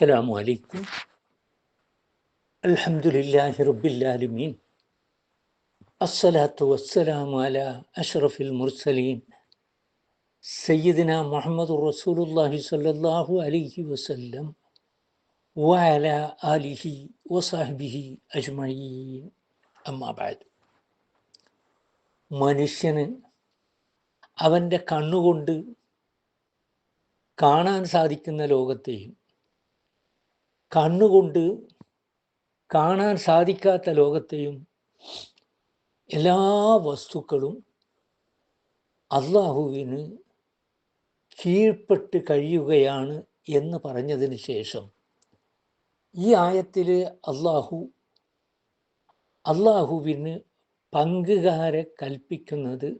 അസ്സലാമു അലൈക്കും. അൽഹംദുലില്ലാഹി റബ്ബിൽ ആലമീൻ. അസ്സലാത്തു വസ്സലാമു അലാ അഷ്റഫിൽ മുർസലീൻ സയ്യിദിനാ മുഹമ്മദുർ റസൂലുള്ളാഹി സ്വല്ലല്ലാഹു അലൈഹി വസല്ലം വഅലാ ആലിഹി വസഹ്ബിഹി അജ്മഈൻ. അമ്മാ ബഅദ്. മനുഷ്യന് അവൻ്റെ കണ്ണുകൊണ്ട് കാണാൻ സാധിക്കുന്ന ലോകത്തെയും കണ്ണുകൊണ്ട് കാണാൻ സാധിക്കാത്ത ലോകത്തെയും എല്ലാ വസ്തുക്കളും അള്ളാഹുവിന് കീഴ്പ്പെട്ട് കഴിയുകയാണ് എന്ന് പറഞ്ഞതിന് ശേഷം ഈ ആയത്തിൽ അള്ളാഹുവിന് പങ്കുകാരെ കൽപ്പിക്കുന്നത്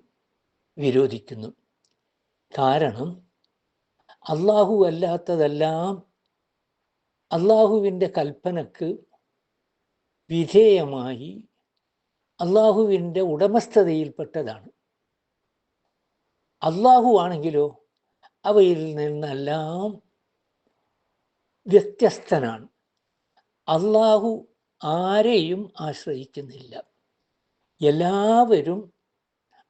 വിരോധിക്കുന്നു. കാരണം അള്ളാഹു അല്ലാത്തതെല്ലാം അള്ളാഹുവിൻ്റെ കൽപ്പനക്ക് വിധേയമായി അള്ളാഹുവിൻ്റെ ഉടമസ്ഥതയിൽപ്പെട്ടതാണ്. അള്ളാഹു ആണെങ്കിലോ അവയിൽ നിന്നെല്ലാം വ്യത്യസ്തനാണ്. അള്ളാഹു ആരെയും ആശ്രയിക്കുന്നില്ല. എല്ലാവരും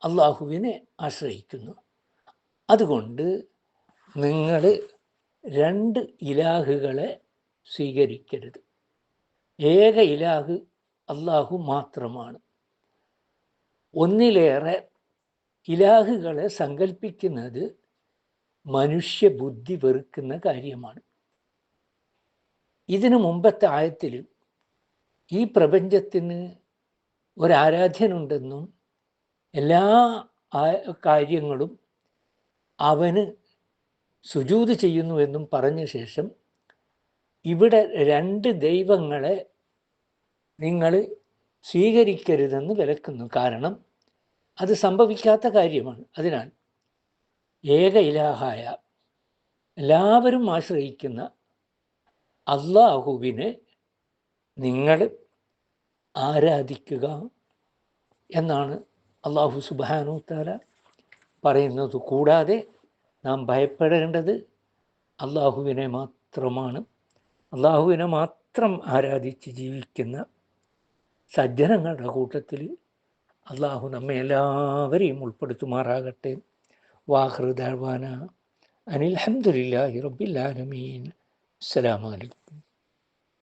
അള്ളാഹുവിനെ ആശ്രയിക്കുന്നു. അതുകൊണ്ട് നിങ്ങൾ രണ്ട് ഇലാഹുകളെ സ്വീകരിക്കരുത്. ഏക ഇലാഹ് അള്ളാഹു മാത്രമാണ്. ഒന്നിലേറെ ഇലാഹുകളെ സങ്കല്പിക്കുന്നത് മനുഷ്യ ബുദ്ധി വെറുക്കുന്ന കാര്യമാണ്. ഇതിനു മുമ്പത്തെ ആയത്തിൽ ഈ പ്രപഞ്ചത്തിന് ഒരാരാധ്യനുണ്ടെന്നും എല്ലാ കാര്യങ്ങളും അവന് സുജൂദ് ചെയ്യുന്നുവെന്നും പറഞ്ഞ ശേഷം ഇവിടെ രണ്ട് ദൈവങ്ങളെ നിങ്ങൾ സ്വീകരിക്കരുതെന്ന് വിലക്കുന്നു. കാരണം അത് സംഭവിക്കാത്ത കാര്യമാണ്. അതിനാൽ ഏക ഇലാഹായ എല്ലാവരും ആശ്രയിക്കുന്ന അള്ളാഹുവിനെ നിങ്ങൾ ആരാധിക്കുക എന്നാണ് അള്ളാഹു സുബ്ഹാനഹു തആല പറയുന്നത്. കൂടാതെ നാം ഭയപ്പെടേണ്ടത് അള്ളാഹുവിനെ മാത്രമാണ്. അള്ളാഹുവിനെ മാത്രം ആരാധിച്ച് ജീവിക്കുന്ന സജ്ജനങ്ങളുടെ കൂട്ടത്തിൽ അള്ളാഹു നമ്മെ എല്ലാവരെയും ഉൾപ്പെടുത്തുമാറാകട്ടെ. വാഖിറു ദഅ്വാനാ അനിൽ ഹംദുലില്ലാഹി റബ്ബിൽ ആലമീൻ. അസ്സലാമു അലൈക്കും.